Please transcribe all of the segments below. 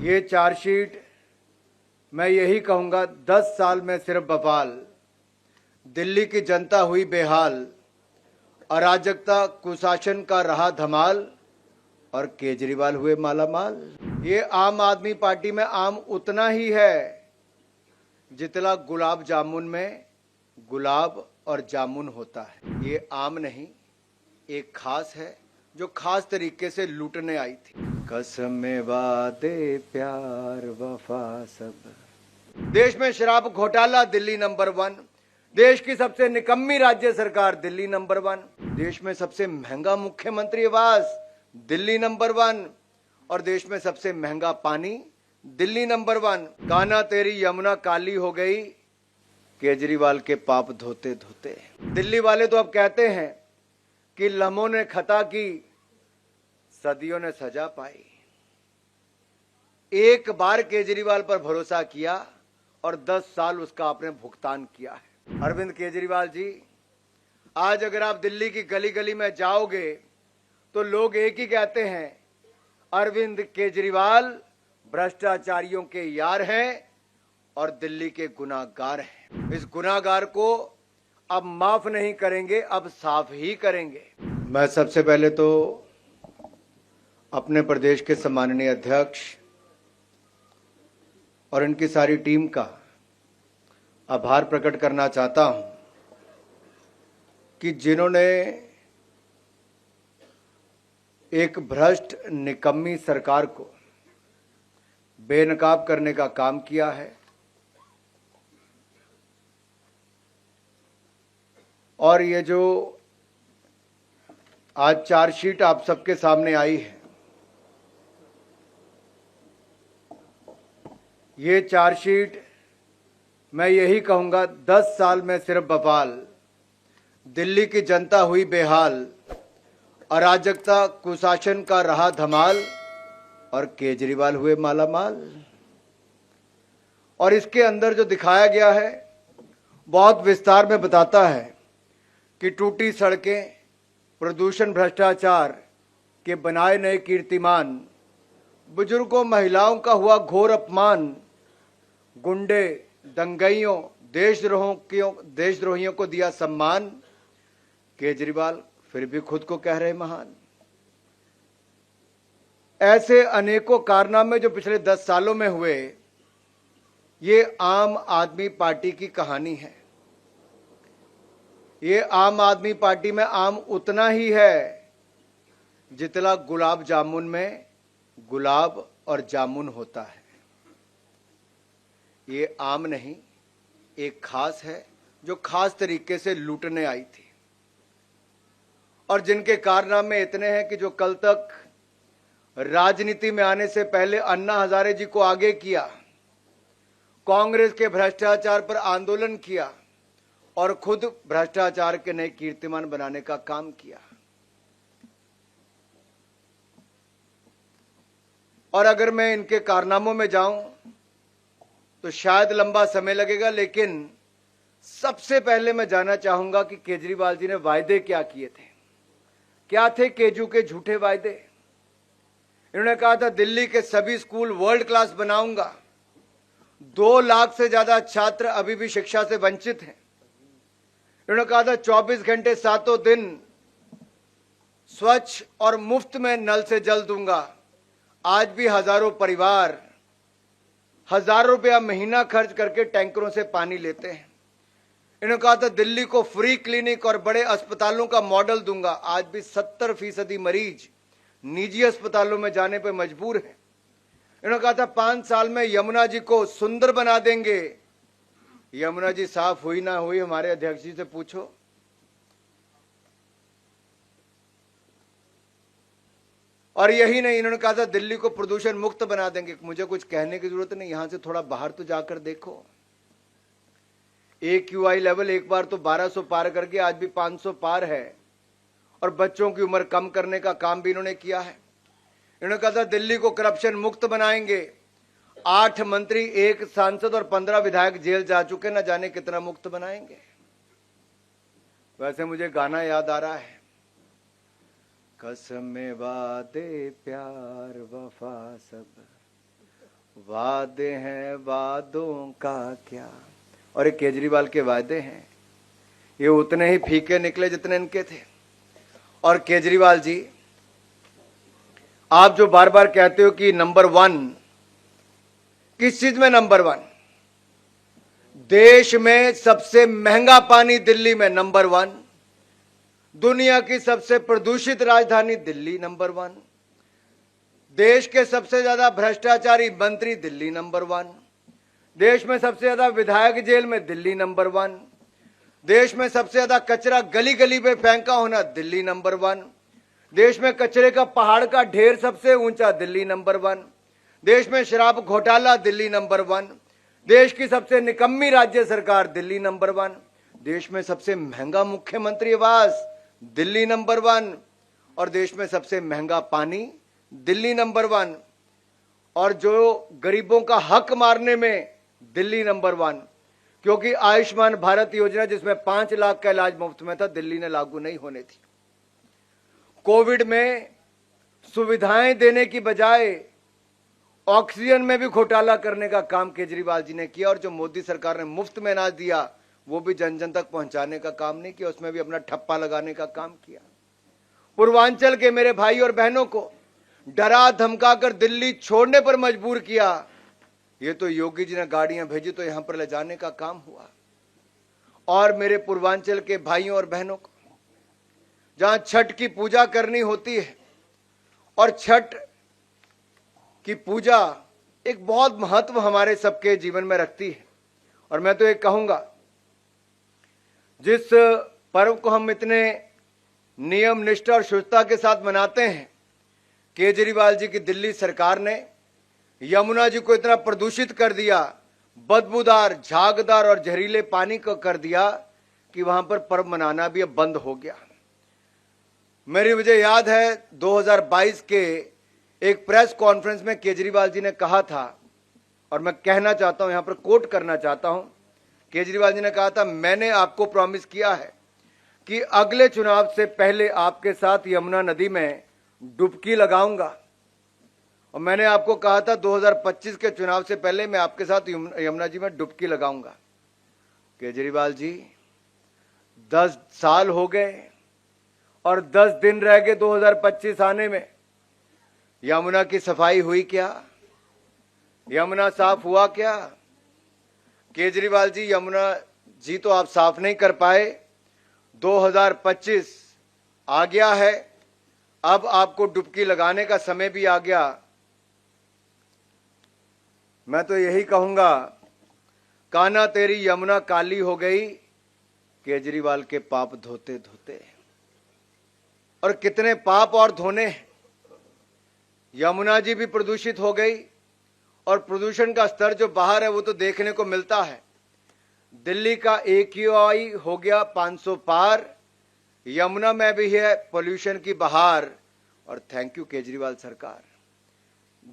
ये चार्जशीट मैं यही कहूंगा 10 साल में सिर्फ बवाल, दिल्ली की जनता हुई बेहाल, अराजकता कुशासन का रहा धमाल और केजरीवाल हुए मालामाल। ये आम आदमी पार्टी में आम उतना ही है जितना गुलाब जामुन में गुलाब और जामुन होता है। ये आम नहीं, एक खास है जो खास तरीके से लूटने आई थी। कसमें वादे प्यार वफा सब। देश में शराब घोटाला दिल्ली नंबर 1, देश की सबसे निकम्मी राज्य सरकार दिल्ली नंबर 1, देश में सबसे महंगा मुख्यमंत्री आवास दिल्ली नंबर 1 और देश में सबसे महंगा पानी दिल्ली नंबर 1। गाना तेरी यमुना काली हो गई केजरीवाल के पाप धोते धोते। दिल्ली वाले तो अब कहते हैं कि लम्हों ने खता की, सदियों ने सजा पाई। एक बार केजरीवाल पर भरोसा किया और 10 साल उसका आपने भुगतान किया है। अरविंद केजरीवाल जी, आज अगर आप दिल्ली की गली गली में जाओगे तो लोग एक ही कहते हैं, अरविंद केजरीवाल भ्रष्टाचारियों के यार हैं और दिल्ली के गुनाहगार हैं। इस गुनाहगार को अब माफ नहीं करेंगे, अब साफ ही करेंगे। मैं सबसे पहले तो अपने प्रदेश के सम्माननीय अध्यक्ष और इनकी सारी टीम का आभार प्रकट करना चाहता हूं कि जिन्होंने एक भ्रष्ट निकम्मी सरकार को बेनकाब करने का काम किया है और ये जो आज चार्जशीट आप सबके सामने आई है, ये चार्जशीट मैं यही कहूंगा 10 साल में सिर्फ बवाल, दिल्ली की जनता हुई बेहाल, अराजकता कुशासन का रहा धमाल और केजरीवाल हुए मालामाल। और इसके अंदर जो दिखाया गया है बहुत विस्तार में बताता है कि टूटी सड़कें, प्रदूषण, भ्रष्टाचार के बनाए नए कीर्तिमान, बुजुर्गों महिलाओं का हुआ घोर अपमान, गुंडे दंगइयों देशद्रोहियों को दिया सम्मान। केजरीवाल फिर भी खुद को कह रहे महान। ऐसे अनेकों कारनामे जो पिछले 10 सालों में हुए, ये आम आदमी पार्टी की कहानी है। ये आम आदमी पार्टी में आम उतना ही है जितना गुलाब जामुन में गुलाब और जामुन होता है। ये आम नहीं, एक खास है जो खास तरीके से लूटने आई थी और जिनके कारनामे इतने हैं कि जो कल तक राजनीति में आने से पहले अन्ना हजारे जी को आगे किया, कांग्रेस के भ्रष्टाचार पर आंदोलन किया और खुद भ्रष्टाचार के नए कीर्तिमान बनाने का काम किया। और अगर मैं इनके कारनामों में जाऊं तो शायद लंबा समय लगेगा, लेकिन सबसे पहले मैं जानना चाहूंगा कि केजरीवाल जी ने वायदे क्या किए थे। क्या थे केजू के झूठे वायदे? इन्होंने कहा था दिल्ली के सभी स्कूल वर्ल्ड क्लास बनाऊंगा। 2 लाख से ज्यादा छात्र अभी भी शिक्षा से वंचित हैं। इन्होंने कहा था 24 घंटे 7 दिन स्वच्छ और मुफ्त में नल से जल दूंगा। आज भी हजारों परिवार हजारों रुपया महीना खर्च करके टैंकरों से पानी लेते हैं। इन्होंने कहा था दिल्ली को फ्री क्लिनिक और बड़े अस्पतालों का मॉडल दूंगा। आज भी 70% मरीज निजी अस्पतालों में जाने पर मजबूर हैं। इन्होंने कहा था 5 साल में यमुना जी को सुंदर बना देंगे। यमुना जी साफ हुई ना हुई, हमारे अध्यक्ष जी से पूछो। और यही नहीं, इन्होंने कहा था दिल्ली को प्रदूषण मुक्त बना देंगे। मुझे कुछ कहने की जरूरत नहीं, यहां से थोड़ा बाहर तो जाकर देखो। AQI लेवल एक बार तो 1200 पार करके आज भी 500 पार है और बच्चों की उम्र कम करने का काम भी इन्होंने किया है। इन्होंने कहा था दिल्ली को करप्शन मुक्त बनाएंगे। 8 मंत्री, 1 सांसद और 15 विधायक जेल जा चुके, न जाने कितना मुक्त बनाएंगे। वैसे मुझे गाना याद आ रहा है, कसमें वादे प्यार वफा सब, वादे हैं वादों का क्या, और ये केजरीवाल के वादे हैं, ये उतने ही फीके निकले जितने इनके थे। और केजरीवाल जी, आप जो बार बार कहते हो कि नंबर 1, किस चीज में नंबर 1? देश में सबसे महंगा पानी दिल्ली में नंबर 1, दुनिया की सबसे प्रदूषित राजधानी दिल्ली नंबर 1, देश के सबसे ज्यादा भ्रष्टाचारी मंत्री दिल्ली नंबर 1, देश में सबसे ज्यादा विधायक जेल में दिल्ली नंबर 1, देश में सबसे ज्यादा कचरा गली गली में फेंका होना दिल्ली नंबर 1, देश में कचरे का पहाड़ का ढेर सबसे ऊंचा दिल्ली नंबर 1, देश में शराब घोटाला दिल्ली नंबर 1, देश की सबसे निकम्मी राज्य सरकार दिल्ली नंबर 1, देश में सबसे महंगा मुख्यमंत्री आवास दिल्ली नंबर 1, और देश में सबसे महंगा पानी दिल्ली नंबर 1, और जो गरीबों का हक मारने में दिल्ली नंबर 1, क्योंकि आयुष्मान भारत योजना जिसमें 5 लाख का इलाज मुफ्त में था, दिल्ली ने लागू नहीं होने थी। कोविड में सुविधाएं देने की बजाय ऑक्सीजन में भी घोटाला करने का काम केजरीवाल जी ने किया, और जो मोदी सरकार ने मुफ्त में अनाज दिया वो भी जन जन तक पहुंचाने का काम नहीं किया, उसमें भी अपना ठप्पा लगाने का काम किया। पूर्वांचल के मेरे भाई और बहनों को डरा धमकाकर दिल्ली छोड़ने पर मजबूर किया। ये तो योगी जी ने गाड़ियां भेजी तो यहां पर ले जाने का काम हुआ। और मेरे पूर्वांचल के भाइयों और बहनों को जहां छठ की पूजा करनी होती है, और छठ की पूजा एक बहुत महत्व हमारे सबके जीवन में रखती है, और मैं तो एक कहूंगा, जिस पर्व को हम इतने नियम निष्ठा और शुद्धता के साथ मनाते हैं, केजरीवाल जी की दिल्ली सरकार ने यमुना जी को इतना प्रदूषित कर दिया, बदबूदार, झागदार और जहरीले पानी को कर दिया कि वहां पर पर्व मनाना भी अब बंद हो गया। मुझे याद है 2022 के एक प्रेस कॉन्फ्रेंस में केजरीवाल जी ने कहा था, और मैं कहना चाहता हूं, यहां पर कोट करना चाहता हूं, केजरीवाल जी ने कहा था, मैंने आपको प्रॉमिस किया है कि अगले चुनाव से पहले आपके साथ यमुना नदी में डुबकी लगाऊंगा। और मैंने आपको कहा था 2025 के चुनाव से पहले मैं आपके साथ यमुना जी में डुबकी लगाऊंगा। केजरीवाल जी, 10 साल हो गए और 10 दिन रह गए 2025 आने में। यमुना की सफाई हुई क्या? यमुना साफ हुआ क्या? केजरीवाल जी, यमुना जी तो आप साफ नहीं कर पाए। 2025 आ गया है, अब आपको डुबकी लगाने का समय भी आ गया। मैं तो यही कहूंगा, कान्हा तेरी यमुना काली हो गई, केजरीवाल के पाप धोते धोते। और कितने पाप और धोने। यमुना जी भी प्रदूषित हो गई, और प्रदूषण का स्तर जो बाहर है वो तो देखने को मिलता है। दिल्ली का AQI हो गया 500 पार, यमुना में भी है पोल्यूशन की बहार। और थैंक यू केजरीवाल सरकार।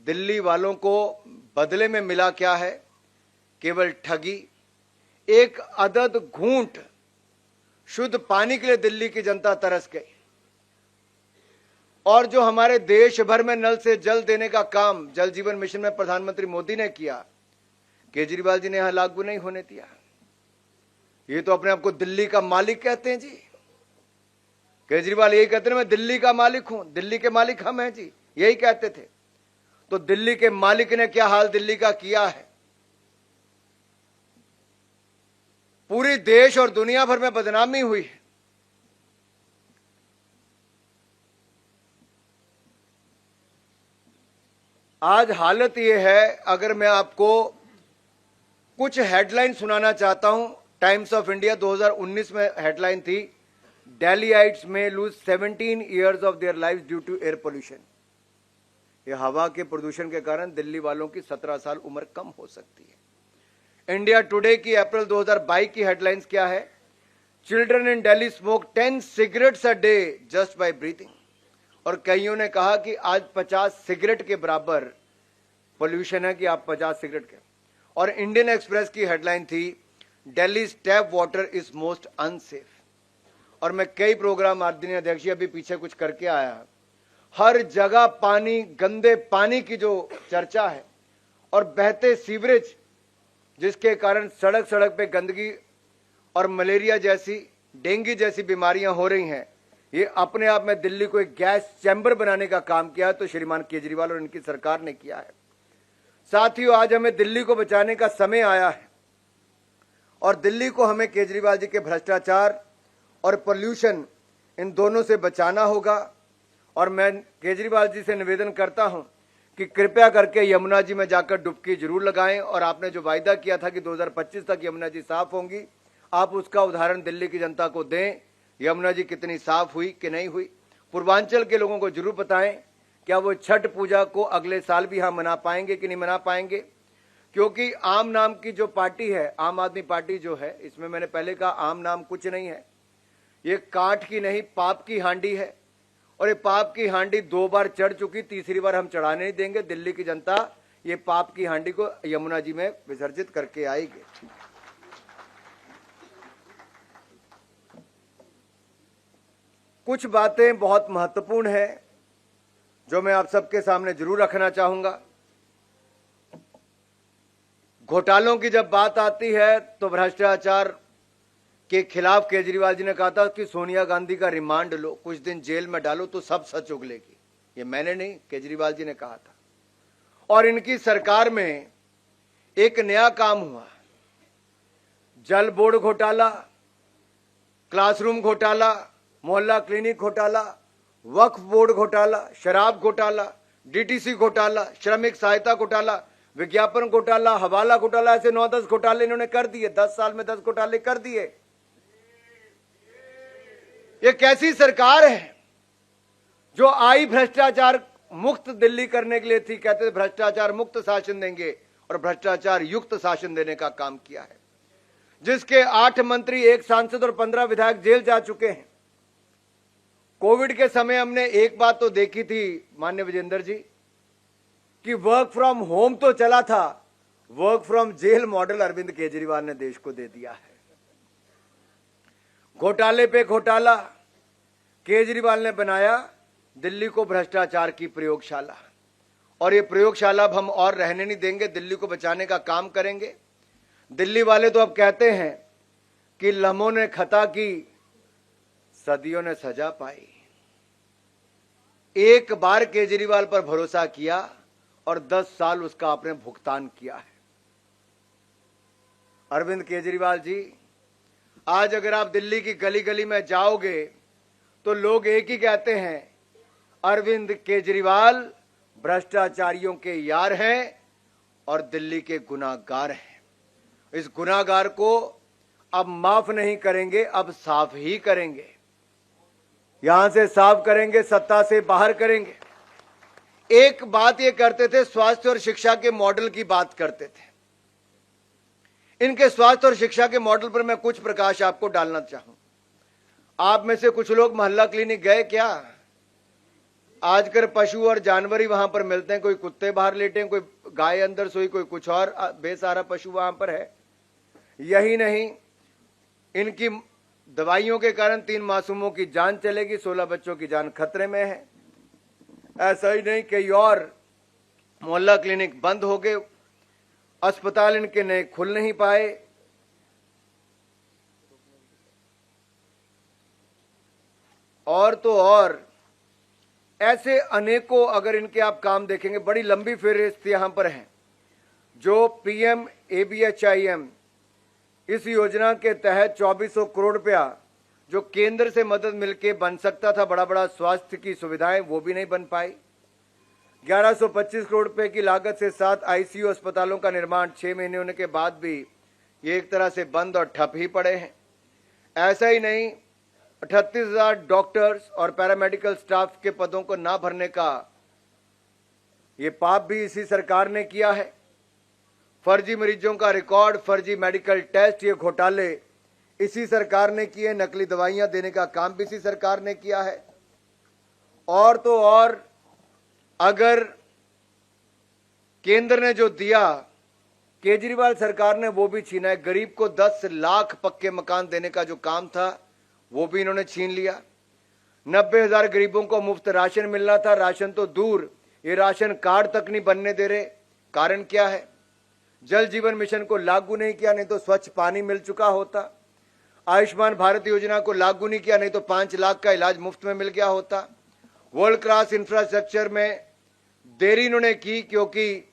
दिल्ली वालों को बदले में मिला क्या है? केवल ठगी। एक अदद घूंट शुद्ध पानी के लिए दिल्ली की जनता तरस गई। और जो हमारे देश भर में नल से जल देने का काम जल जीवन मिशन में प्रधानमंत्री मोदी ने किया, केजरीवाल जी ने यहां लागू नहीं होने दिया। ये तो अपने आप को दिल्ली का मालिक कहते हैं जी। केजरीवाल यही कहते हैं, मैं दिल्ली का मालिक हूं, दिल्ली के मालिक हम हैं जी, यही कहते थे। तो दिल्ली के मालिक ने क्या हाल दिल्ली का किया है? पूरी देश और दुनिया भर में बदनामी हुई है। आज हालत यह है, अगर मैं आपको कुछ हेडलाइन सुनाना चाहता हूं। टाइम्स ऑफ इंडिया 2019 में हेडलाइन थी, Delhiites may lose 17 years of their life due to air pollution. ये हवा के प्रदूषण के कारण दिल्ली वालों की 17 साल उम्र कम हो सकती है। इंडिया टुडे की अप्रैल 2022 की हेडलाइंस क्या है? Children in Delhi smoke 10 cigarettes a day just by breathing. और कईयों ने कहा कि आज 50 सिगरेट के बराबर पोल्यूशन है कि आप 50 सिगरेट के। और इंडियन एक्सप्रेस की हेडलाइन थी, Delhi tap water is most unsafe. और मैं कई प्रोग्राम आदरणीय अध्यक्ष अभी पीछे कुछ करके आया, हर जगह पानी, गंदे पानी की जो चर्चा है, और बहते सीवरेज, जिसके कारण सड़क सड़क पे गंदगी और मलेरिया जैसी, डेंगू जैसी बीमारियां हो रही हैं, ये अपने आप में दिल्ली को एक गैस चैम्बर बनाने का काम किया है तो श्रीमान केजरीवाल और इनकी सरकार ने किया है। साथियों, आज हमें दिल्ली को बचाने का समय आया है और दिल्ली को हमें केजरीवाल जी के भ्रष्टाचार और पोल्यूशन, इन दोनों से बचाना होगा। और मैं केजरीवाल जी से निवेदन करता हूं कि कृपया करके यमुना जी में जाकर डुबकी जरूर लगाएं और आपने जो वायदा किया था कि 2025 तक यमुना जी साफ होंगी, आप उसका उदाहरण दिल्ली की जनता को दें। यमुना जी कितनी साफ हुई कि नहीं हुई, पूर्वांचल के लोगों को जरूर बताएं। क्या वो छठ पूजा को अगले साल भी हम मना पाएंगे कि नहीं मना पाएंगे? क्योंकि आम नाम की जो पार्टी है, आम आदमी पार्टी जो है, इसमें मैंने पहले कहा आम नाम कुछ नहीं है, ये काठ की नहीं पाप की हांडी है। और ये पाप की हांडी 2 बार चढ़ चुकी, तीसरी बार हम चढ़ाने नहीं देंगे। दिल्ली की जनता ये पाप की हांडी को यमुना जी में विसर्जित करके आएगी। कुछ बातें बहुत महत्वपूर्ण हैं जो मैं आप सबके सामने जरूर रखना चाहूंगा। घोटालों की जब बात आती है तो भ्रष्टाचार के खिलाफ केजरीवाल जी ने कहा था कि सोनिया गांधी का रिमांड लो, कुछ दिन जेल में डालो तो सब सच उगलेगी। ये मैंने नहीं, केजरीवाल जी ने कहा था। और इनकी सरकार में एक नया काम हुआ, जल बोर्ड घोटाला, क्लासरूम घोटाला, मोहल्ला क्लिनिक घोटाला, वक्फ बोर्ड घोटाला, शराब घोटाला, डीटीसी घोटाला, श्रमिक सहायता घोटाला, विज्ञापन घोटाला, हवाला घोटाला, ऐसे 9-10 घोटाले इन्होंने कर दिए। 10 साल में 10 घोटाले कर दिए। ये कैसी सरकार है जो आई भ्रष्टाचार मुक्त दिल्ली करने के लिए थी? कहते थे भ्रष्टाचार मुक्त शासन देंगे और भ्रष्टाचार युक्त शासन देने का काम किया है। जिसके 8 मंत्री, 1 सांसद और 15 विधायक जेल जा चुके हैं। कोविड के समय हमने एक बात तो देखी थी माननीय विजेंद्र जी, कि वर्क फ्रॉम होम तो चला था, work from jail model Arvind Kejriwal ने देश को दे दिया है। घोटाले पे घोटाला, केजरीवाल ने बनाया दिल्ली को भ्रष्टाचार की प्रयोगशाला। और ये प्रयोगशाला अब हम और रहने नहीं देंगे, दिल्ली को बचाने का काम करेंगे। दिल्ली वाले तो अब कहते हैं कि लम्हों ने खता की, सदियों ने सजा पाई। एक बार केजरीवाल पर भरोसा किया और 10 साल उसका आपने भुगतान किया है। अरविंद केजरीवाल जी, आज अगर आप दिल्ली की गली गली में जाओगे तो लोग एक ही कहते हैं, अरविंद केजरीवाल भ्रष्टाचारियों के यार हैं और दिल्ली के गुनाहगार हैं। इस गुनाहगार को अब माफ नहीं करेंगे, अब साफ ही करेंगे। यहां से साफ करेंगे, सत्ता से बाहर करेंगे। एक बात ये करते थे, स्वास्थ्य और शिक्षा के मॉडल की बात करते थे। इनके स्वास्थ्य और शिक्षा के मॉडल पर मैं कुछ प्रकाश आपको डालना चाहूं। आप में से कुछ लोग मोहल्ला क्लिनिक गए क्या? आजकल पशु और जानवर ही वहां पर मिलते हैं। कोई कुत्ते बाहर लेटे हैं, कोई गाय अंदर सोई, कोई कुछ और बेसहारा पशु वहां पर है। यही नहीं, इनकी दवाइयों के कारण 3 मासूमों की जान चलेगी, 16 बच्चों की जान खतरे में है। ऐसा ही नहीं, कई और मोहल्ला क्लिनिक बंद हो गए, अस्पताल इनके नए खुल नहीं पाए। और तो और ऐसे अनेकों, अगर इनके आप काम देखेंगे, बड़ी लंबी फेहरिस्त यहां पर है। जो पीएम ABHIM, इस योजना के तहत 2400 करोड़ रुपया जो केंद्र से मदद मिलके बन सकता था, बड़ा बड़ा स्वास्थ्य की सुविधाएं, वो भी नहीं बन पाई। 1125 करोड़ रुपए की लागत से 7 ICU अस्पतालों का निर्माण 6 महीने होने के बाद भी ये एक तरह से बंद और ठप ही पड़े हैं। ऐसा ही नहीं, 38,000 डॉक्टर्स और पैरामेडिकल स्टाफ के पदों को ना भरने का ये पाप भी इसी सरकार ने किया है। फर्जी मरीजों का रिकॉर्ड, फर्जी मेडिकल टेस्ट, ये घोटाले इसी सरकार ने किए। नकली दवाइयां देने का काम भी इसी सरकार ने किया है। और तो और अगर केंद्र ने जो दिया, केजरीवाल सरकार ने वो भी छीना है। गरीब को 10 लाख पक्के मकान देने का जो काम था वो भी इन्होंने छीन लिया। 90,000 गरीबों को मुफ्त राशन मिलना था, राशन तो दूर, ये राशन कार्ड तक नहीं बनने दे रहे। कारण क्या है? जल जीवन मिशन को लागू नहीं किया, नहीं तो स्वच्छ पानी मिल चुका होता। आयुष्मान भारत योजना को लागू नहीं किया, नहीं तो 5 लाख का इलाज मुफ्त में मिल गया होता। वर्ल्ड क्लास इंफ्रास्ट्रक्चर में देरी इन्होंने की, क्योंकि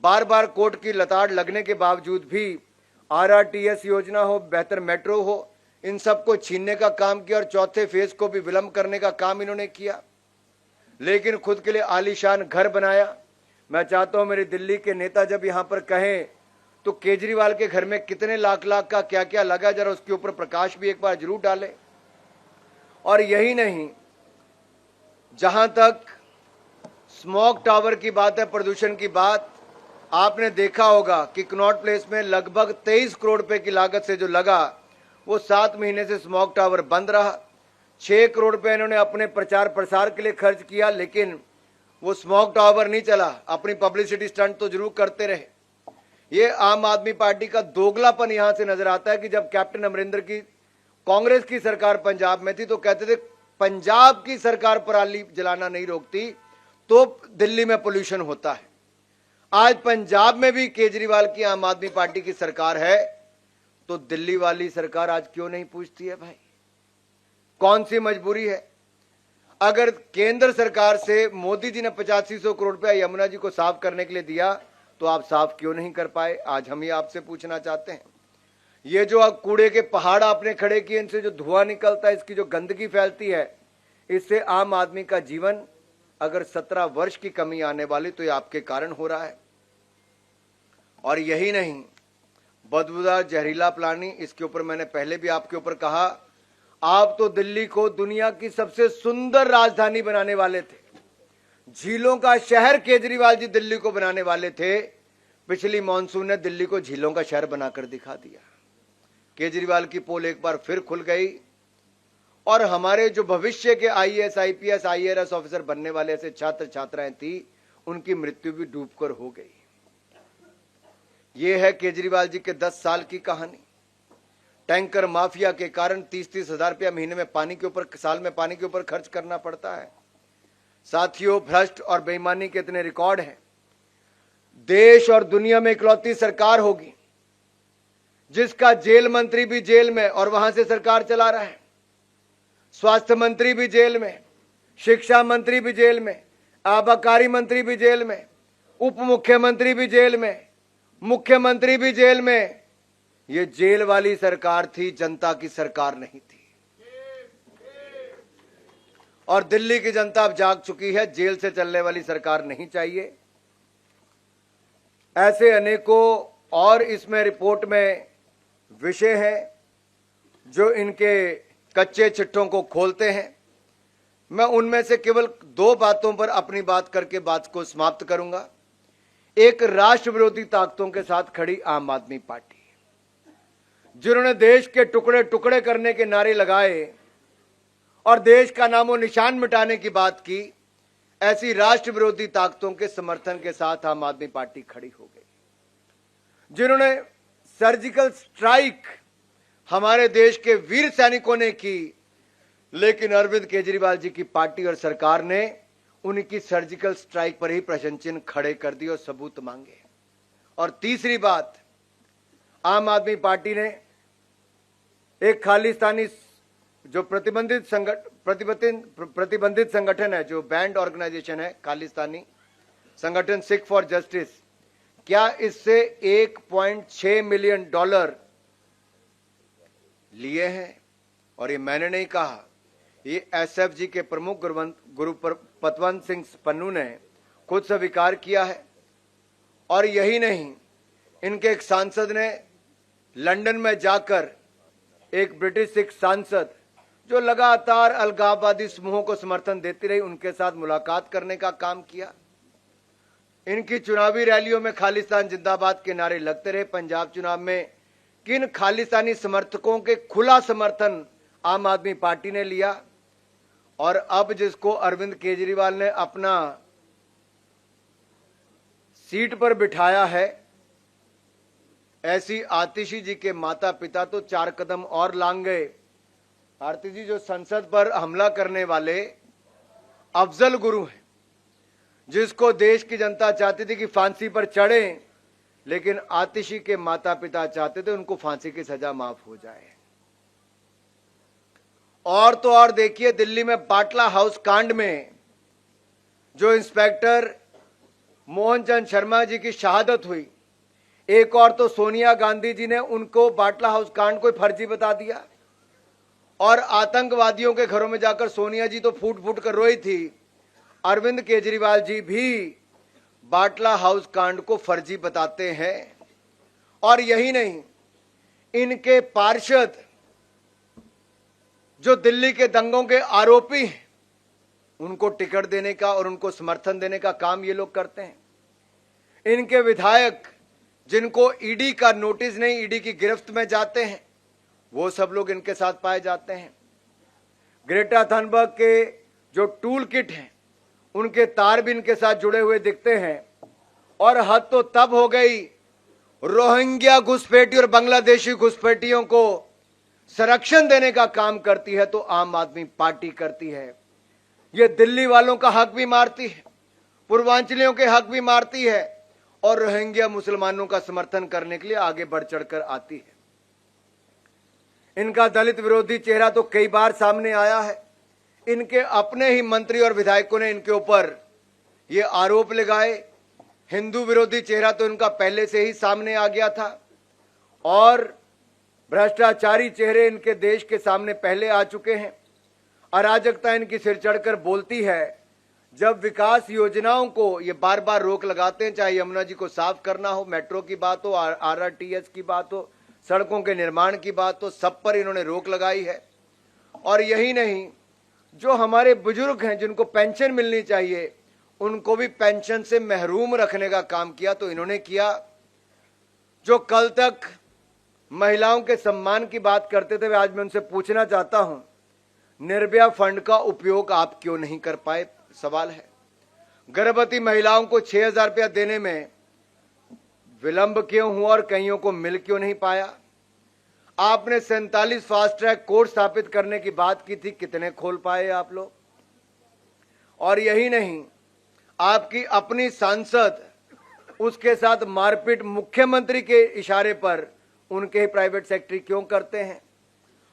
बार बार कोर्ट की लताड़ लगने के बावजूद भी RRTS योजना हो, बेहतर मेट्रो हो, इन सबको छीनने का काम किया और चौथे फेज को भी विलंब करने का काम इन्होंने किया। लेकिन खुद के लिए आलीशान घर बनाया। मैं चाहता हूं मेरी दिल्ली के नेता जब यहां पर कहें तो केजरीवाल के घर में कितने लाख लाख का क्या क्या लगा, जरा उसके ऊपर प्रकाश भी एक बार जरूर डालें। और यही नहीं, जहां तक स्मॉग टावर की बात है, प्रदूषण की बात, आपने देखा होगा कि कनॉट प्लेस में लगभग 23 करोड़ रुपए की लागत से जो लगा, वो 7 महीने से स्मॉग टावर बंद रहा। 6 करोड़ रुपए इन्होंने अपने प्रचार प्रसार के लिए खर्च किया, लेकिन वो स्मॉग टावर नहीं चला। अपनी पब्लिसिटी स्टंट तो जरूर करते रहे। ये आम आदमी पार्टी का दोगलापन यहां से नजर आता है कि जब कैप्टन अमरिंदर की कांग्रेस की सरकार पंजाब में थी तो कहते थे पंजाब की सरकार पराली जलाना नहीं रोकती तो दिल्ली में पोल्यूशन होता है। आज पंजाब में भी केजरीवाल की आम आदमी पार्टी की सरकार है, तो दिल्ली वाली सरकार आज क्यों नहीं पूछती है? भाई, कौन सी मजबूरी है? अगर केंद्र सरकार से मोदी जी ने 8500 करोड़ रुपया यमुना जी को साफ करने के लिए दिया, तो आप साफ क्यों नहीं कर पाए? आज हम ये आपसे पूछना चाहते हैं। ये जो आप कूड़े के पहाड़ आपने खड़े किए, इनसे जो धुआं निकलता है, इसकी जो गंदगी फैलती है, इससे आम आदमी का जीवन अगर 17 वर्ष की कमी आने वाली तो ये आपके कारण हो रहा है। और यही नहीं, बदबूदार जहरीला पानी, इसके ऊपर मैंने पहले भी आपके ऊपर कहा, आप तो दिल्ली को दुनिया की सबसे सुंदर राजधानी बनाने वाले थे। झीलों का शहर केजरीवाल जी दिल्ली को बनाने वाले थे। पिछली मॉनसून ने दिल्ली को झीलों का शहर बनाकर दिखा दिया। केजरीवाल की पोल एक बार फिर खुल गई और हमारे जो भविष्य के IAS, IPS, IRS ऑफिसर बनने वाले ऐसे छात्र छात्राएं थी, उनकी मृत्यु भी डूबकर हो गई। यह है केजरीवाल जी के 10 साल की कहानी। टैंकर माफिया के कारण 30-30 हजार रुपया महीने में पानी के ऊपर, साल में पानी के ऊपर खर्च करना पड़ता है। साथियों, भ्रष्ट और बेईमानी के इतने रिकॉर्ड हैं। देश और दुनिया में इकलौती सरकार होगी जिसका जेल मंत्री भी जेल में और वहां से सरकार चला रहा है, स्वास्थ्य मंत्री भी जेल में, शिक्षा मंत्री भी जेल में, आबकारी मंत्री भी जेल में, उप मुख्यमंत्री भी जेल में, मुख्यमंत्री भी जेल में। ये जेल वाली सरकार थी, जनता की सरकार नहीं थी। और दिल्ली की जनता अब जाग चुकी है, जेल से चलने वाली सरकार नहीं चाहिए। ऐसे अनेकों और इसमें रिपोर्ट में विषय हैं जो इनके कच्चे चिट्ठों को खोलते हैं। मैं उनमें से केवल 2 बातों पर अपनी बात करके बात को समाप्त करूंगा। एक, राष्ट्र विरोधी ताकतों के साथ खड़ी आम आदमी पार्टी, जिन्होंने देश के टुकड़े टुकड़े करने के नारे लगाए और देश का नामो निशान मिटाने की बात की, ऐसी राष्ट्र विरोधी ताकतों के समर्थन के साथ आम आदमी पार्टी खड़ी हो गई। जिन्होंने सर्जिकल स्ट्राइक हमारे देश के वीर सैनिकों ने की, लेकिन अरविंद केजरीवाल जी की पार्टी और सरकार ने उनकी सर्जिकल स्ट्राइक पर ही प्रश्न चिन्ह खड़े कर दिए और सबूत मांगे। और तीसरी बात, आम आदमी पार्टी ने एक खालिस्तानी जो प्रतिबंधित संगठन है, जो बैंड ऑर्गेनाइजेशन है, खालिस्तानी संगठन सिख फॉर जस्टिस, क्या इससे $1.6 मिलियन लिए हैं? और ये मैंने नहीं कहा, ये SFG के प्रमुख गुरु पतवंत सिंह पन्नू ने खुद स्वीकार किया है। और यही नहीं, इनके एक सांसद ने लंदन में जाकर, एक ब्रिटिश सिख सांसद जो लगातार अलगाववादी समूहों को समर्थन देती रही, उनके साथ मुलाकात करने का काम किया। इनकी चुनावी रैलियों में खालिस्तान जिंदाबाद के नारे लगते रहे। पंजाब चुनाव में किन खालिस्तानी समर्थकों के खुला समर्थन आम आदमी पार्टी ने लिया। और अब जिसको अरविंद केजरीवाल ने अपना सीट पर बिठाया है, ऐसी आतिशी जी के माता पिता तो 4 कदम और लांग गए। आरती जी जो संसद पर हमला करने वाले अफजल गुरु हैं, जिसको देश की जनता चाहती थी कि फांसी पर चढ़े, लेकिन आतिशी के माता पिता चाहते थे उनको फांसी की सजा माफ हो जाए। और तो और देखिए, दिल्ली में बाटला हाउस कांड में जो इंस्पेक्टर मोहनचंद शर्मा जी की शहादत हुई, एक और तो सोनिया गांधी जी ने उनको बाटला हाउस कांड को फर्जी बता दिया, और आतंकवादियों के घरों में जाकर सोनिया जी तो फूट फूट कर रोई थी। अरविंद केजरीवाल जी भी बाटला हाउस कांड को फर्जी बताते हैं। और यही नहीं, इनके पार्षद जो दिल्ली के दंगों के आरोपी हैं, उनको टिकट देने का और उनको समर्थन देने का काम ये लोग करते हैं। इनके विधायक जिनको ईडी का नोटिस नहीं, ईडी की गिरफ्त में जाते हैं, वो सब लोग इनके साथ पाए जाते हैं। ग्रेटा थनबर्ग के जो टूल किट हैं, उनके तार भी इनके साथ जुड़े हुए दिखते हैं। और हद तो तब हो गई, रोहिंग्या घुसपैठी और बांग्लादेशी घुसपैठियों को संरक्षण देने का काम करती है तो आम आदमी पार्टी करती है। ये दिल्ली वालों का हक भी मारती है, पूर्वांचलियों के हक भी मारती है, और रोहिंग्या मुसलमानों का समर्थन करने के लिए आगे बढ़ चढ़कर आती है। इनका दलित विरोधी चेहरा तो कई बार सामने आया है। इनके अपने ही मंत्री और विधायकों ने इनके ऊपर ये आरोप लगाए। हिंदू विरोधी चेहरा तो इनका पहले से ही सामने आ गया था, और भ्रष्टाचारी चेहरे इनके देश के सामने पहले आ चुके हैं। अराजकता इनकी सिर चढ़कर बोलती है। जब विकास योजनाओं को ये बार बार रोक लगाते हैं, चाहे यमुना जी को साफ करना हो, मेट्रो की बात हो, आरआरटीएस की बात हो, सड़कों के निर्माण की बात हो, सब पर इन्होंने रोक लगाई है। और यही नहीं, जो हमारे बुजुर्ग हैं जिनको पेंशन मिलनी चाहिए, उनको भी पेंशन से महरूम रखने का काम किया तो इन्होंने किया। जो कल तक महिलाओं के सम्मान की बात करते थे, आज मैं उनसे पूछना चाहता हूं, निर्भया फंड का उपयोग आप क्यों नहीं कर पाए? सवाल है। गर्भवती महिलाओं को 6,000 रुपया देने में विलंब क्यों हुआ और कईयों को मिल क्यों नहीं पाया? आपने 47 फास्ट ट्रैक कोर्ट स्थापित करने की बात की थी, कितने खोल पाए आप लोग? और यही नहीं, आपकी अपनी सांसद, उसके साथ मारपीट मुख्यमंत्री के इशारे पर उनके ही प्राइवेट सेक्रेटरी क्यों करते हैं?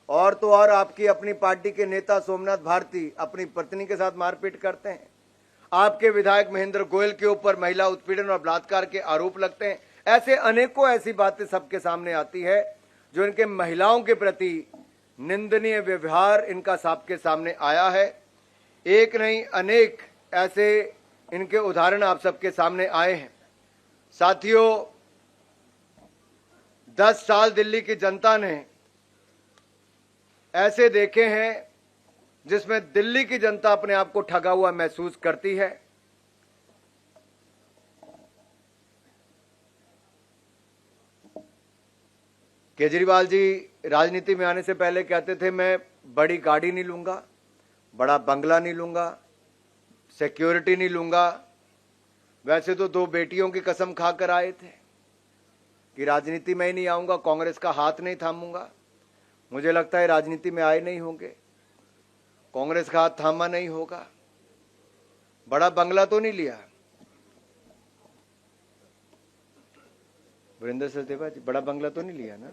और तो और आपकी अपनी पार्टी के नेता सोमनाथ भारती अपनी पत्नी के साथ मारपीट करते हैं। आपके विधायक महेंद्र गोयल के ऊपर महिला उत्पीड़न और बलात्कार के आरोप लगते हैं। ऐसे अनेकों ऐसी बातें सबके सामने आती है जो इनके महिलाओं के प्रति निंदनीय व्यवहार इनका सबके सामने आया है। एक नहीं, अनेक ऐसे इनके उदाहरण आप सबके सामने आए हैं। साथियों, 10 साल दिल्ली की जनता ने ऐसे देखे हैं जिसमें दिल्ली की जनता अपने आप को ठगा हुआ महसूस करती है। केजरीवाल जी राजनीति में आने से पहले कहते थे, मैं बड़ी गाड़ी नहीं लूंगा, बड़ा बंगला नहीं लूंगा, सिक्योरिटी नहीं लूंगा। वैसे तो 2 बेटियों की कसम खाकर आए थे कि राजनीति में ही नहीं आऊंगा, कांग्रेस का हाथ नहीं थामूंगा। मुझे लगता है राजनीति में आए नहीं होंगे, कांग्रेस का हाथ थामा नहीं होगा। बड़ा बंगला तो नहीं लिया वीरेंद्र सचदेवा जी, बड़ा बंगला तो नहीं लिया ना?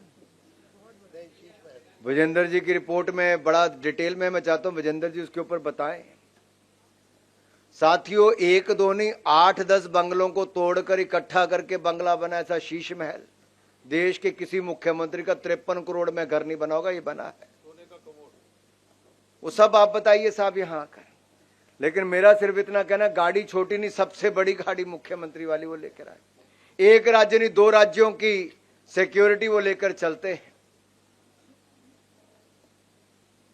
विजेंद्र जी की रिपोर्ट में बड़ा डिटेल में मैं चाहता हूं विजेंद्र जी उसके ऊपर बताएं। साथियों, 1-2 नहीं, 8-10 बंगलों को तोड़कर इकट्ठा करके बंगला बना। ऐसा शीश महल देश के किसी मुख्यमंत्री का 53 करोड़ में घर नहीं बना होगा, ये बना है। वो सब आप बताइए साहब यहां आकर। लेकिन मेरा सिर्फ इतना कहना, गाड़ी छोटी नहीं, सबसे बड़ी गाड़ी मुख्यमंत्री वाली वो लेकर आए। एक राज्य नहीं, 2 राज्यों की सिक्योरिटी वो लेकर चलते हैं।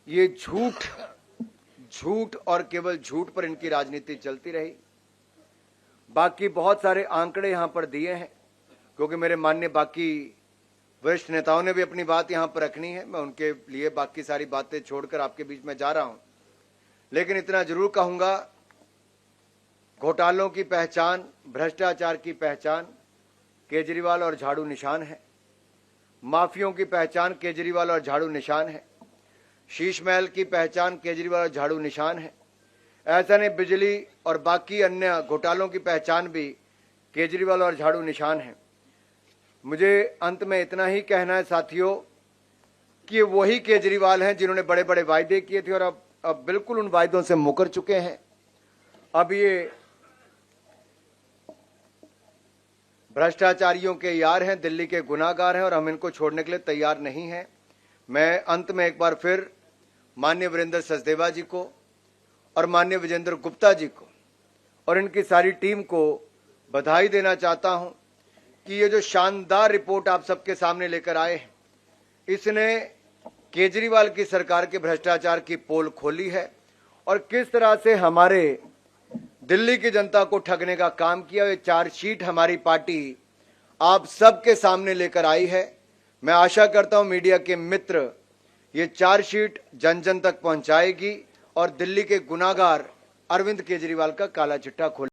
ये झूठ और केवल झूठ पर इनकी राजनीति चलती रही। बाकी बहुत सारे आंकड़े यहां पर दिए हैं, क्योंकि मेरे माननीय बाकी वरिष्ठ नेताओं ने भी अपनी बात यहां पर रखनी है। मैं उनके लिए बाकी सारी बातें छोड़कर आपके बीच में जा रहा हूं। लेकिन इतना जरूर कहूंगा, घोटालों की पहचान, भ्रष्टाचार की पहचान केजरीवाल और झाड़ू निशान है। माफियों की पहचान केजरीवाल और झाड़ू निशान है। शीश महल की पहचान केजरीवाल और झाड़ू निशान है। ऐसा नहीं, बिजली और बाकी अन्य घोटालों की पहचान भी केजरीवाल और झाड़ू निशान है। मुझे अंत में इतना ही कहना है साथियों कि ये वही केजरीवाल हैं जिन्होंने बड़े बड़े वायदे किए थे और अब बिल्कुल उन वायदों से मुकर चुके हैं। अब ये भ्रष्टाचारियों के यार हैं, दिल्ली के गुनाहगार हैं और हम इनको छोड़ने के लिए तैयार नहीं हैं। मैं अंत में एक बार फिर माननीय वीरेंद्र सचदेवा जी को और माननीय विजेंद्र गुप्ता जी को और इनकी सारी टीम को बधाई देना चाहता हूं कि ये जो शानदार रिपोर्ट आप सबके सामने लेकर आए हैं, इसने केजरीवाल की सरकार के भ्रष्टाचार की पोल खोली है और किस तरह से हमारे दिल्ली की जनता को ठगने का काम किया। ये चार्जशीट हमारी पार्टी आप सबके सामने लेकर आई है। मैं आशा करता हूं मीडिया के मित्र ये चार्जशीट जन जन तक पहुंचाएगी और दिल्ली के गुनाहगार अरविंद केजरीवाल का काला चिट्ठा खोल